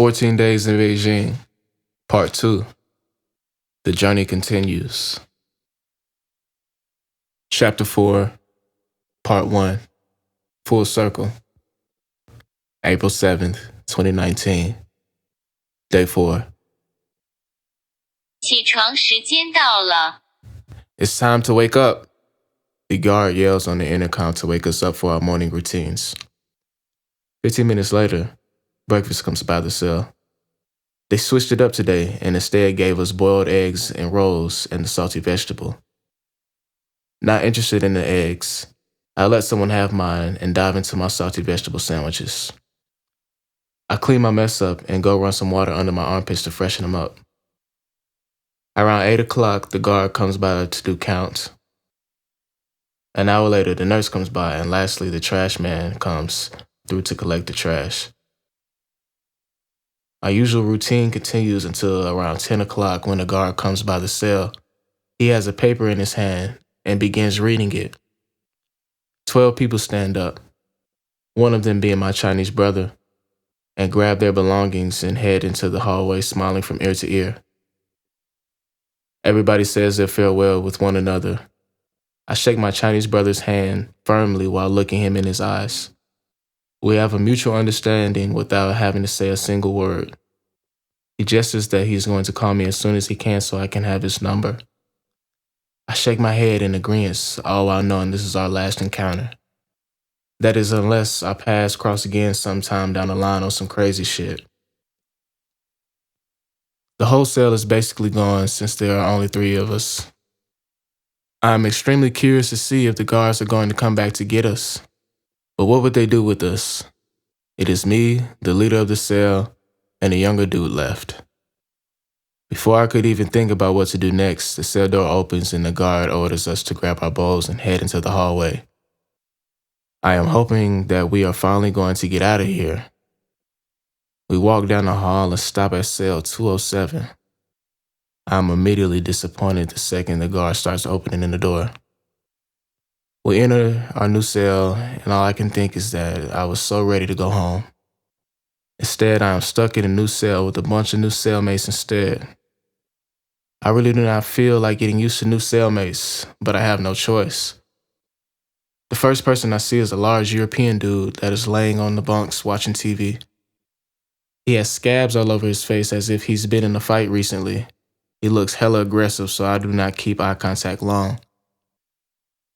14 Days in Beijing, Part 2. The Journey Continues. Chapter 4, Part 1. Full Circle. April 7th, 2019. Day 4. 起床时间到了。 It's time to wake up. The guard yells on the intercom to wake us up for our morning routines. 15 minutes later, breakfast comes by the cell. They switched it up today and instead gave us boiled eggs and rolls and the salty vegetable. Not interested in the eggs, I let someone have mine and dive into my salty vegetable sandwiches. I clean my mess up and go run some water under my armpits to freshen them up. Around 8 o'clock, the guard comes by to do counts. An hour later, the nurse comes by, and lastly, the trash man comes through to collect the trash. Our usual routine continues until around 10 o'clock when the guard comes by the cell. He has a paper in his hand and begins reading it. 12 people stand up, one of them being my Chinese brother, and grab their belongings and head into the hallway smiling from ear to ear. Everybody says their farewell with one another. I shake my Chinese brother's hand firmly while looking him in his eyes. We have a mutual understanding without having to say a single word. He gestures that he's going to call me as soon as he can so I can have his number. I shake my head in agreement, all while knowing this is our last encounter. That is, unless our paths cross again sometime down the line on some crazy shit. The whole cell is basically gone since there are only 3 of us. I am extremely curious to see if the guards are going to come back to get us. But what would they do with us? It is me, the leader of the cell, and a younger dude left. Before I could even think about what to do next, the cell door opens and the guard orders us to grab our bowls and head into the hallway. I am hoping that we are finally going to get out of here. We walk down the hall and stop at cell 207. I am immediately disappointed the second the guard starts opening the door. We enter our new cell, and all I can think is that I was so ready to go home. Instead, I am stuck in a new cell with a bunch of new cellmates instead. I really do not feel like getting used to new cellmates, but I have no choice. The first person I see is a large European dude that is laying on the bunks watching TV. He has scabs all over his face as if he's been in a fight recently. He looks hella aggressive, so I do not keep eye contact long.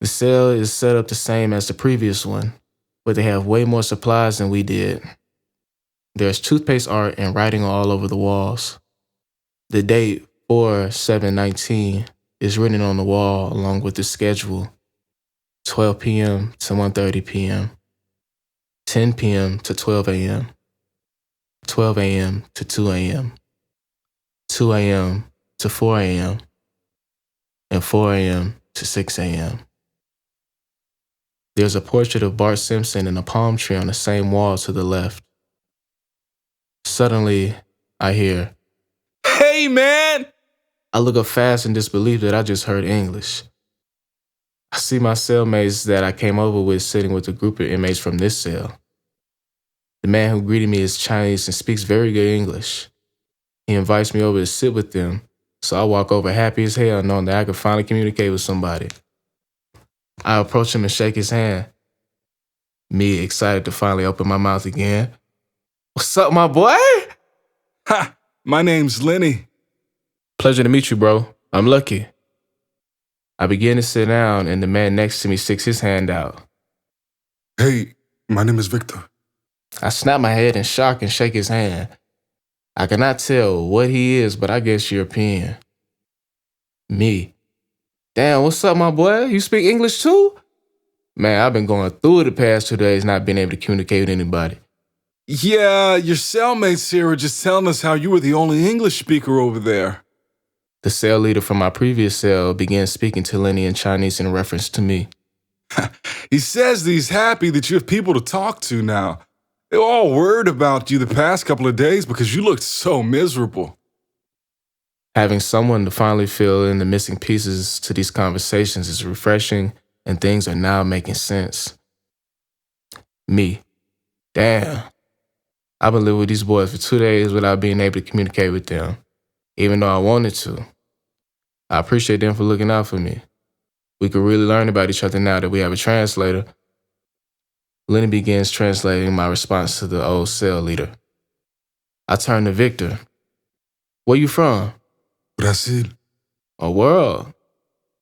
The cell is set up the same as the previous one, but they have way more supplies than we did. There's toothpaste art and writing all over the walls. The date 4/7/19 is written on the wall along with the schedule: 12 p.m. to 1:30 p.m., 10 p.m. to 12 a.m., 12 a.m. to 2 a.m., 2 a.m. to 4 a.m., and 4 a.m. to 6 a.m. There's a portrait of Bart Simpson and a palm tree on the same wall to the left. Suddenly, I hear, "Hey, man!" I look up fast in disbelief that I just heard English. I see my cellmates that I came over with sitting with a group of inmates from this cell. The man who greeted me is Chinese and speaks very good English. He invites me over to sit with them, so I walk over happy as hell knowing that I can finally communicate with somebody. I approach him and shake his hand. Me excited to finally open my mouth again. "What's up, my boy?" Ha! My name's Lenny. "Pleasure to meet you, bro. I'm Lucky." I begin to sit down and the man next to me sticks his hand out. Hey, my name is Victor. I snap my head in shock and shake his hand. I cannot tell what he is, but I guess European. Me. "Damn, what's up, my boy? You speak English too?" Man, I've been going through it the past 2 days not being able to communicate with anybody. Yeah, your cellmates here were just telling us how you were the only English speaker over there. The cell leader from my previous cell began speaking to Lenny in Chinese in reference to me. He says that he's happy that you have people to talk to now. They were all worried about you the past couple of days because you looked so miserable. Having someone to finally fill in the missing pieces to these conversations is refreshing, and things are now making sense. Me. Damn. I've been living with these boys for 2 days without being able to communicate with them, even though I wanted to. I appreciate them for looking out for me. We could really learn about each other now that we have a translator. Lenny begins translating my response to the old cell leader. I turn to Victor. Where you from? Brazil. A world.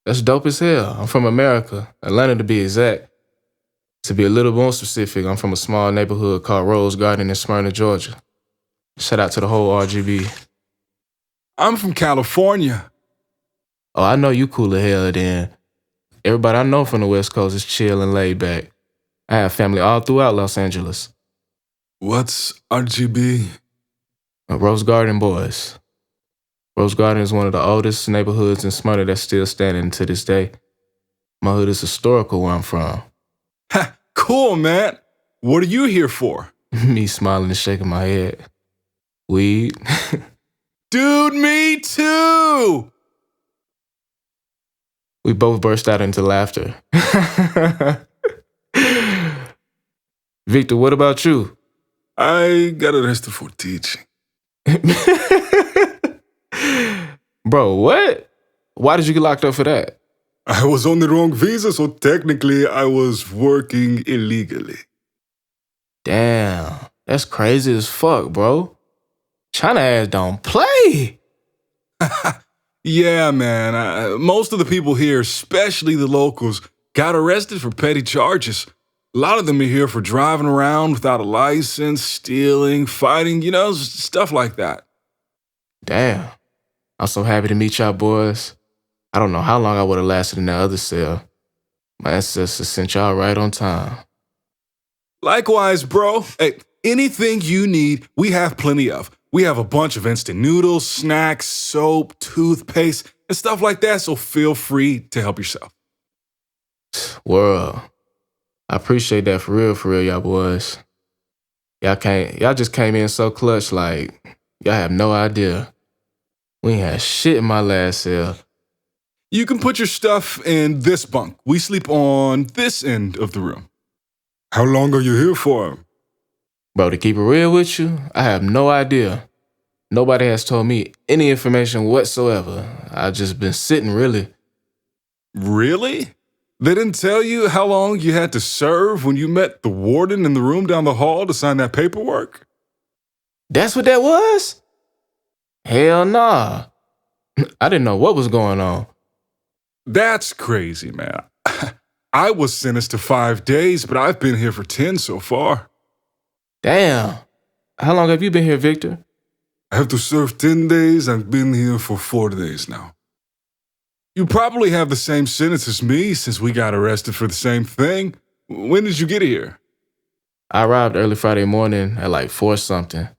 That's dope as hell. I'm from America, Atlanta to be exact. To be a little more specific, I'm from a small neighborhood called Rose Garden in Smyrna, Georgia. Shout out to the whole RGB. I'm from California. Oh, I know you cool as hell then. Everybody I know from the West Coast is chill and laid back. I have family all throughout Los Angeles. What's RGB? Rose Garden boys. Rose Garden is one of the oldest neighborhoods in Smyrna that's still standing to this day. My hood is historical where I'm from. Ha, cool, man. What are you here for? Me smiling and shaking my head. Weed. Dude, me too! We both burst out into laughter. Victor, what about you? I got arrested for teaching. Bro, what? Why did you get locked up for that? I was on the wrong visa, so technically I was working illegally. Damn, that's crazy as fuck, bro. China ass don't play. Yeah, man. Most of the people here, especially the locals, got arrested for petty charges. A lot of them are here for driving around without a license, stealing, fighting, stuff like that. Damn. I'm so happy to meet y'all boys. I don't know how long I would have lasted in that other cell. My ancestors sent y'all right on time. Likewise, bro. Hey, anything you need, we have plenty of. We have a bunch of instant noodles, snacks, soap, toothpaste, and stuff like that, so feel free to help yourself. World. I appreciate that for real, y'all boys. Y'all just came in so clutch, like, y'all have no idea. We ain't had shit in my last cell. You can put your stuff in this bunk. We sleep on this end of the room. How long are you here for? Bro, to keep it real with you, I have no idea. Nobody has told me any information whatsoever. I've just been sitting, really. Really? They didn't tell you how long you had to serve when you met the warden in the room down the hall to sign that paperwork? That's what that was? Hell nah. I didn't know what was going on. That's crazy, man. I was sentenced to 5 days, but I've been here for 10 so far. Damn. How long have you been here, Victor? I have to serve 10 days. I've been here for 4 days now. You probably have the same sentence as me since we got arrested for the same thing. When did you get here? I arrived early Friday morning at like 4 something.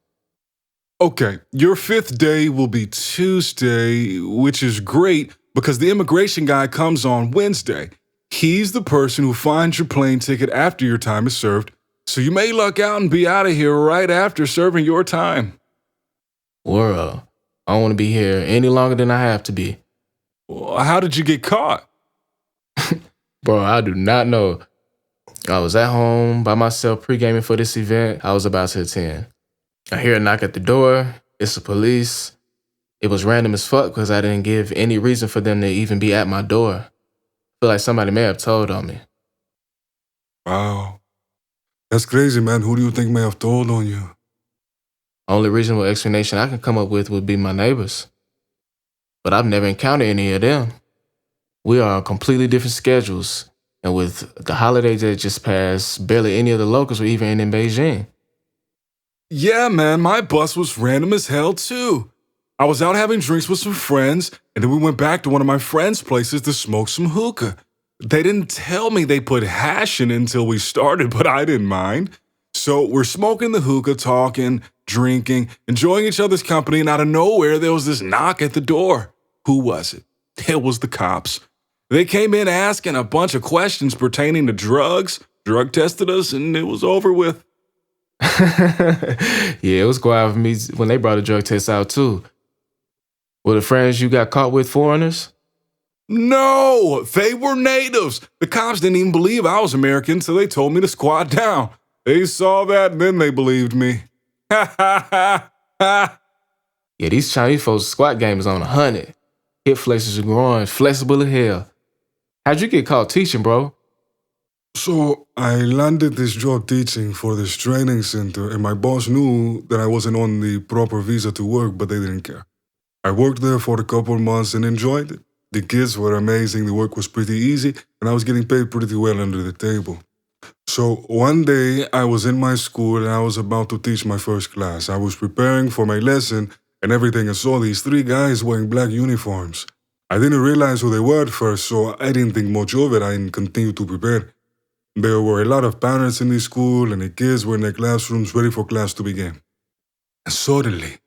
Okay, your 5th day will be Tuesday, which is great because the immigration guy comes on Wednesday. He's the person who finds your plane ticket after your time is served, so you may luck out and be out of here right after serving your time. World. I don't want to be here any longer than I have to be. Well, how did you get caught? Bro, I do not know. I was at home by myself pre-gaming for this event I was about to attend. I hear a knock at the door. It's the police. It was random as fuck because I didn't give any reason for them to even be at my door. I feel like somebody may have told on me. Wow. That's crazy, man. Who do you think may have told on you? Only reasonable explanation I can come up with would be my neighbors. But I've never encountered any of them. We are on completely different schedules. And with the holidays that just passed, barely any of the locals were even in Beijing. Yeah, man, my bus was random as hell, too. I was out having drinks with some friends, and then we went back to one of my friends' places to smoke some hookah. They didn't tell me they put hash in it until we started, but I didn't mind. So we're smoking the hookah, talking, drinking, enjoying each other's company, and out of nowhere, there was this knock at the door. Who was it? It was the cops. They came in asking a bunch of questions pertaining to drugs, drug tested us, and it was over with. Yeah, it was quiet for me when they brought a drug test out too. Were the friends you got caught with foreigners? No, they were natives. The cops didn't even believe I was American, so they told me to squat down. They saw that and then they believed me. Yeah, these Chinese folks' squat game is on 100. Hip flexors are growing, flexible as hell. How'd you get caught teaching, bro? So I landed this job teaching for this training center, and my boss knew that I wasn't on the proper visa to work, but they didn't care. I worked there for a couple months and enjoyed it. The kids were amazing, the work was pretty easy, and I was getting paid pretty well under the table. So one day I was in my school and I was about to teach my first class. I was preparing for my lesson and everything, and saw these three guys wearing black uniforms. I didn't realize who they were at first, so I didn't think much of it. I continued to prepare. There were a lot of parents in the school, and the kids were in their classrooms ready for class to begin. And suddenly,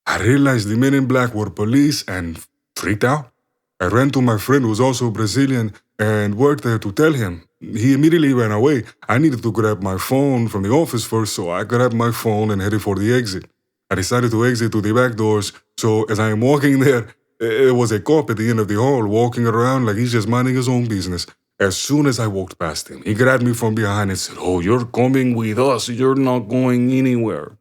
I realized the men in black were police and freaked out. I ran to my friend who was also Brazilian and worked there to tell him. He immediately ran away. I needed to grab my phone from the office first, so I grabbed my phone and headed for the exit. I decided to exit to the back doors, so as I am walking there, there was a cop at the end of the hall walking around like he's just minding his own business. As soon as I walked past him, he grabbed me from behind and said, "Oh, you're coming with us. You're not going anywhere."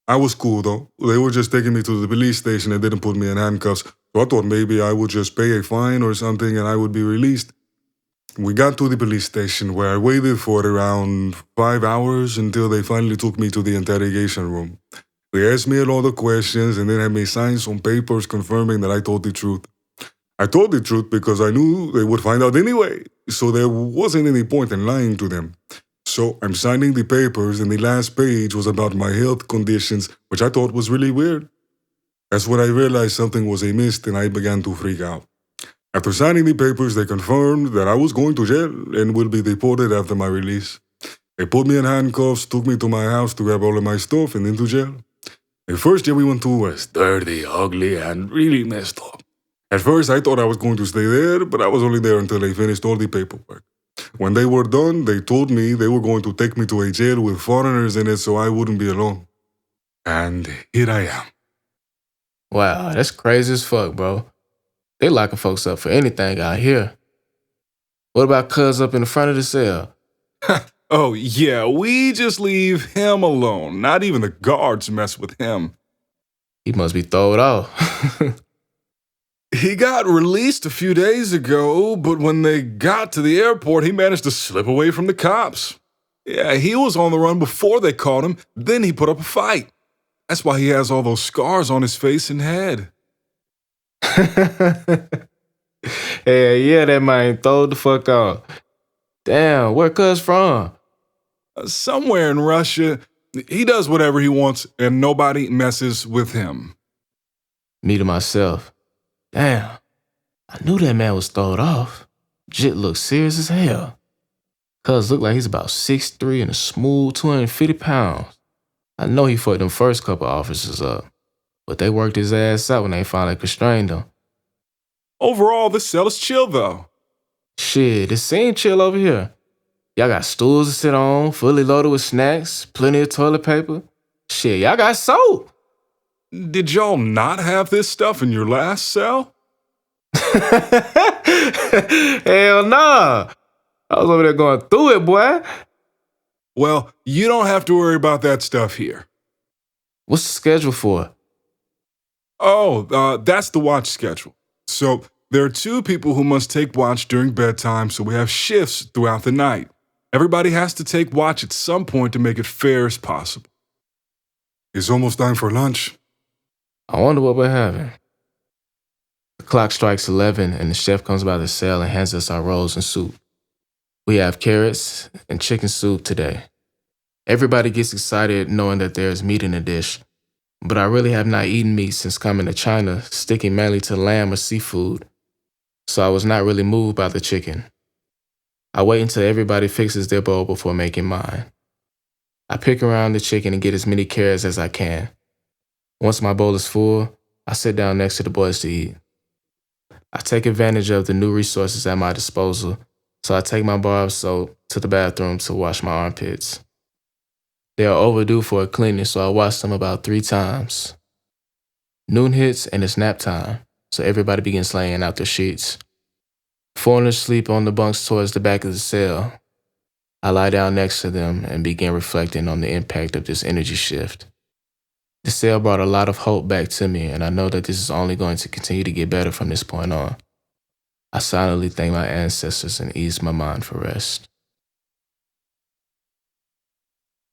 I was cool though. They were just taking me to the police station and didn't put me in handcuffs. So I thought maybe I would just pay a fine or something and I would be released. We got to the police station where I waited for around 5 hours until they finally took me to the interrogation room. They asked me a lot of questions and then had me sign some papers confirming that I told the truth. I told the truth because I knew they would find out anyway, so there wasn't any point in lying to them. So I'm signing the papers, and the last page was about my health conditions, which I thought was really weird. That's when I realized something was amiss, and I began to freak out. After signing the papers, they confirmed that I was going to jail and would be deported after my release. They put me in handcuffs, took me to my house to grab all of my stuff, and into jail. The first year we went to was dirty, ugly, and really messed up. At first, I thought I was going to stay there, but I was only there until they finished all the paperwork. When they were done, they told me they were going to take me to a jail with foreigners in it so I wouldn't be alone. And here I am. Wow, that's crazy as fuck, bro. They locking folks up for anything out here. What about cuz up in the front of the cell? Oh, yeah, we just leave him alone. Not even the guards mess with him. He must be throwed off. He got released a few days ago, but when they got to the airport, he managed to slip away from the cops. Yeah, he was on the run before they caught him, then he put up a fight. That's why he has all those scars on his face and head. Hell yeah, that man throwed the fuck off. Damn, where cuz from? Somewhere in Russia. He does whatever he wants, and nobody messes with him. Me to myself. Damn, I knew that man was throwed off. Jit looked serious as hell. Cuz looked like he's about 6'3" and a smooth 250 pounds. I know he fucked them first couple officers up, but they worked his ass out when they finally constrained him. Overall, this cell is chill, though. Shit, it seemed chill over here. Y'all got stools to sit on, fully loaded with snacks, plenty of toilet paper. Shit, y'all got soap. Did y'all not have this stuff in your last cell? Hell nah. I was over there going through it, boy. Well, you don't have to worry about that stuff here. What's the schedule for? Oh, that's the watch schedule. So there are 2 people who must take watch during bedtime, so we have shifts throughout the night. Everybody has to take watch at some point to make it fair as possible. It's almost time for lunch. I wonder what we're having. The clock strikes 11 and the chef comes by the cell and hands us our rolls and soup. We have carrots and chicken soup today. Everybody gets excited knowing that there's meat in the dish, but I really have not eaten meat since coming to China, sticking mainly to lamb or seafood, so I was not really moved by the chicken. I wait until everybody fixes their bowl before making mine. I pick around the chicken and get as many carrots as I can. Once my bowl is full, I sit down next to the boys to eat. I take advantage of the new resources at my disposal, so I take my bar of soap to the bathroom to wash my armpits. They are overdue for a cleaning, so I wash them about 3 times. Noon hits and it's nap time, so everybody begins laying out their sheets. Foreigners sleep on the bunks towards the back of the cell. I lie down next to them and begin reflecting on the impact of this energy shift. The sale brought a lot of hope back to me, and I know that this is only going to continue to get better from this point on. I silently thank my ancestors and ease my mind for rest.